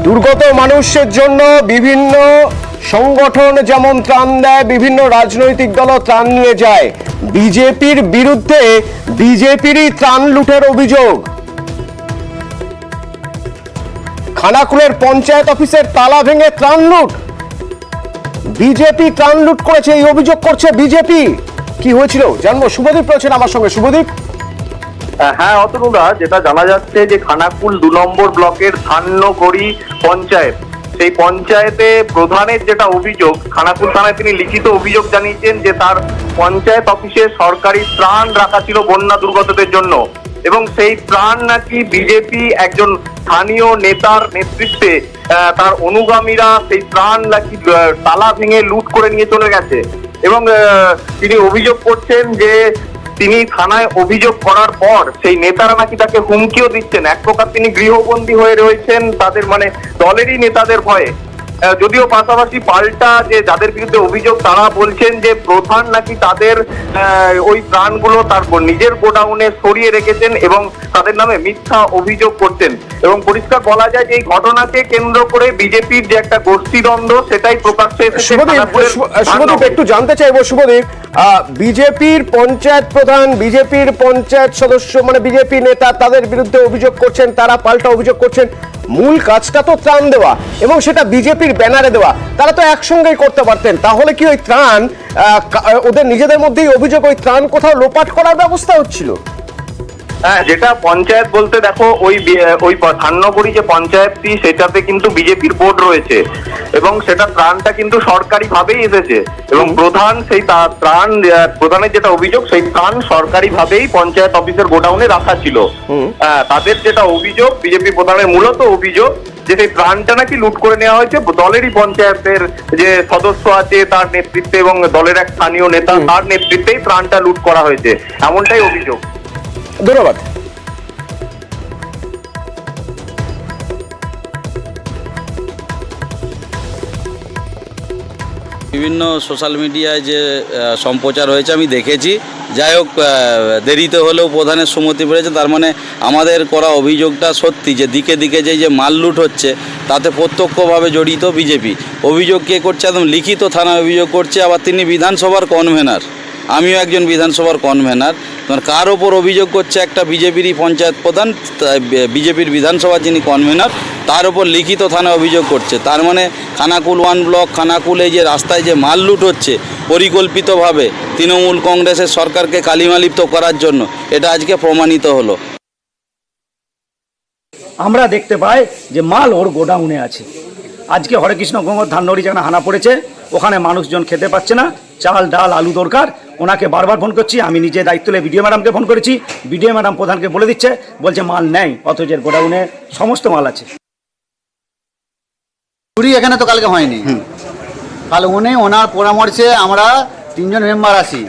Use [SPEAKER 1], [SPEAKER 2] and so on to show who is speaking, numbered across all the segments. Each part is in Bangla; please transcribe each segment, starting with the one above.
[SPEAKER 1] দুর্গত মানুষের জন্য বিভিন্ন সংগঠন যেমন ত্রাণ দেয়, বিভিন্ন রাজনৈতিক দলও ত্রাণ নিয়ে যায়। বিজেপির বিরুদ্ধে বিজেপিরই ত্রাণ লুটের অভিযোগ। খানাকুলের পঞ্চায়েত অফিসের তালা ভেঙে ত্রাণ লুট। বিজেপি ত্রাণ লুট করেছে এই অভিযোগ করছে বিজেপি। কি হয়েছিল জানবো, শুভদীপ রয়েছেন আমার সঙ্গে। শুভদীপ।
[SPEAKER 2] হ্যাঁ অতনুদা, যেটা জানা যাচ্ছে যে খানাকুল 2 নম্বর ব্লকের ধান্যকড়ি পঞ্চায়েত, সেই পঞ্চায়েতে প্রধানের যেটা অভিযোগ, খানাকুল থানায় তিনি লিখিত অভিযোগ জানিয়েছেন যে তার পঞ্চায়েত অফিসে সরকারি ত্রাণ রাখা ছিল বন্যা দুর্গতদের জন্য, এবং সেই ত্রাণ নাকি বিজেপি একজন স্থানীয় নেতার নেতৃত্বে তার অনুগামীরা সেই ত্রাণ নাকি তালা ভেঙে লুট করে নিয়ে চলে গেছে। এবং তিনি অভিযোগ করছেন যে তিনি থানায় অভিযোগ করার পর সেই নেতারা নাকি তাকে হুমকিও দিচ্ছেন। এক প্রকার তিনি গৃহবন্দী হয়ে রয়েছেন তাদের দলেরই নেতাদের ভয়ে। যদিও পাশাপাশি পাল্টা যে যাদের বিরুদ্ধে অভিযোগ তারা বলছেন যে প্রধান নাকি তাদের ওই ত্রাণগুলো তার নিজের গোডাউনে সরিয়ে রেখেছেন এবং তাদের নামে মিথ্যা অভিযোগ করতেন। এবং পরিষ্কার বলা যায় যে এই ঘটনাকে কেন্দ্র করে বিজেপির যে একটা গোষ্ঠীদ্বন্দ্ব সেটাই প্রকাশ্যে এসেছে।
[SPEAKER 1] শুভদীপ, একটু জানতে চাইবো শুভদীপ, বিজেপির পঞ্চায়েত প্রধান, বিজেপির পঞ্চায়েত সদস্য বিজেপি নেতা তাদের বিরুদ্ধে অভিযোগ করছেন, তারা পাল্টা অভিযোগ করছেন। মূল কাজটা তো ত্রাণ দেওয়া এবং সেটা বিজেপির ব্যানারে দেওয়া, তারা তো একসঙ্গেই করতে পারতেন। তাহলে কি ওই ত্রাণ ওদের নিজেদের মধ্যেই অভিযোগ, ওই ত্রাণ কোথাও লোপাট করার ব্যবস্থা হচ্ছিল?
[SPEAKER 2] হ্যাঁ, যেটা পঞ্চায়েত বলতে দেখো ওই ধান্যকড়ি যে পঞ্চায়েতটি সেটাতে কিন্তু বিজেপির বোর্ড রয়েছে এবং সেটা ত্রাণটা কিন্তু সরকারি ভাবেই এসেছে এবং প্রধান সেই ত্রাণ প্রধানের যেটা অভিযোগ সেই ত্রাণ সরকারি ভাবেই পঞ্চায়েত অফিসের গোডাউনে রাখা ছিল। তাদের যেটা অভিযোগ, বিজেপি প্রধানের মূলত অভিযোগ যে সেই ত্রাণটা নাকি লুট করে নেওয়া হয়েছে দলেরই পঞ্চায়েতের যে সদস্য আছে তার নেতৃত্বে এবং দলের এক স্থানীয় নেতা তার নেতৃত্বেই ত্রাণটা লুট করা হয়েছে, এমনটাই অভিযোগ।
[SPEAKER 1] ধন্যবাদ।
[SPEAKER 3] বিভিন্ন সোশ্যাল মিডিয়ায় যে সম্প্রচার হয়েছে আমি দেখেছি। যাই হোক, দেরিতে হলেও প্রধানের সম্মতি পেয়েছে, তার মানে আমাদের করা অভিযোগটা সত্যি যে দিকে দিকে যে মাল লুট হচ্ছে তাতে প্রত্যক্ষভাবে জড়িত বিজেপি। অভিযোগ কে করছে? একদম লিখিত থানায় অভিযোগ করছে। আবার তিনি বিধানসভার কনভেনার, আমিও একজন বিধানসভার কনভেনার। কার ওপর অভিযোগ করছে? একটা বিজেপিরই পঞ্চায়েত প্রধান, বিজেপির বিধানসভা যিনি কনভেনার, তার ওপর লিখিত থানায় অভিযোগ করছে। তার মানে খানাকুল 1 ব্লক, খানাকুলে যে রাস্তায় যে মাল লুট হচ্ছে পরিকল্পিতভাবে তৃণমূল কংগ্রেসের সরকারকে কালিমালিপ্ত করার জন্য, এটা আজকে প্রমাণিত হলো।
[SPEAKER 4] আমরা দেখতে পাই যে মাল ওর গোডাউনে আছে। আজকে হরেকৃষ্ণ গঙ্গর ধান্যকড়ি যেখানে হানা পড়েছে, ওখানে মানুষজন খেতে পাচ্ছে না, চাল ডাল আলু দরকার। ওনাকে বারবার ফোন করছি, আমি নিজে দায়িত্ব নিয়ে বিডিও ম্যাডামকে ফোন করেছি, বিডিও ম্যাডাম প্রধানকে বলে দিচ্ছে, বলছে মাল নেই, অথচ গোডাউনে সমস্ত মাল আছে।
[SPEAKER 5] চুরি এখানে তো কালকে হয়নি, কাল ওনার পরামর্শে আমরা 3 জন মেম্বার আসি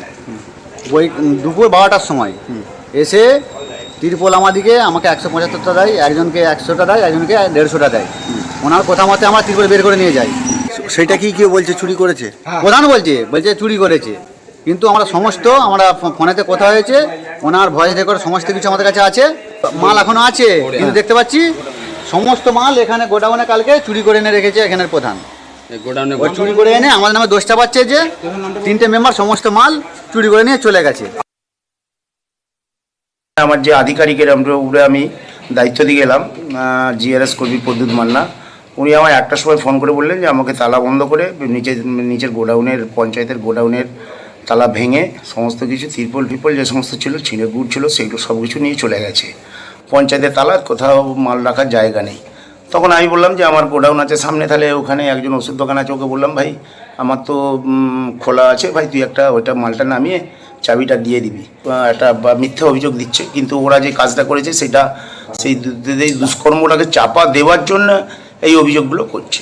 [SPEAKER 5] ওই দুপুর 12টার সময় এসে তিরপল আমাকে 175টা দেয়, একজনকে 100টা দেয়, একজনকে 150টা দেয়। ওনার কথা মতে আমরা তিরপল বের করে নিয়ে যাই।
[SPEAKER 6] সেটা কি কেউ বলছে চুরি করেছে?
[SPEAKER 5] প্রধান বলছে চুরি করেছে, কিন্তু আমরা ফোনেতে কথা হয়েছে, ওনার ভয়েস রেকর্ড সমস্ত কিছু আমাদের কাছে আছে। মাল এখনো আছে, কিন্তু দেখতে পাচ্ছি সমস্ত মাল এখানে গোডাউনে কালকে চুরি করে এনে রেখেছে এখানের প্রধান। চুরি করে এনে আমাদের নামে দোষটা পাচ্ছে যে 3টে মেম্বার সমস্ত মাল চুরি করে নিয়ে চলে গেছে।
[SPEAKER 6] আমার যে আধিকারিকের উপরে আমি দায়িত্ব দিয়ে গেলাম, জিআরএস কর্মী প্রদ্যুৎ মান্না, উনি আমায় 1টার সময় ফোন করে বললেন যে আমাকে তালা বন্ধ করে নিচের গোডাউনের, পঞ্চায়েতের গোডাউনের তালা ভেঙে সমস্ত কিছু তিরপল যে সমস্ত ছিল, ছিঁড়ে গুড় ছিল, সেগুলো সব কিছু নিয়ে চলে গেছে। পঞ্চায়েতের তালা, কোথাও মাল রাখার জায়গা নেই। তখন আমি বললাম যে আমার গোডাউন আছে সামনে, তাহলে ওখানে একজন ওষুধ দোকান আছে, ওকে বললাম ভাই আমার তো খোলা আছে, ভাই তুই ওইটা মালটা নামিয়ে চাবিটা দিয়ে দিবি। একটা মিথ্যা অভিযোগ দিচ্ছে, কিন্তু ওরা যে কাজটা করেছে সেটা সেই দুষ্কর্মটাকে চাপা দেওয়ার জন্য এই অভিযোগগুলো করছে।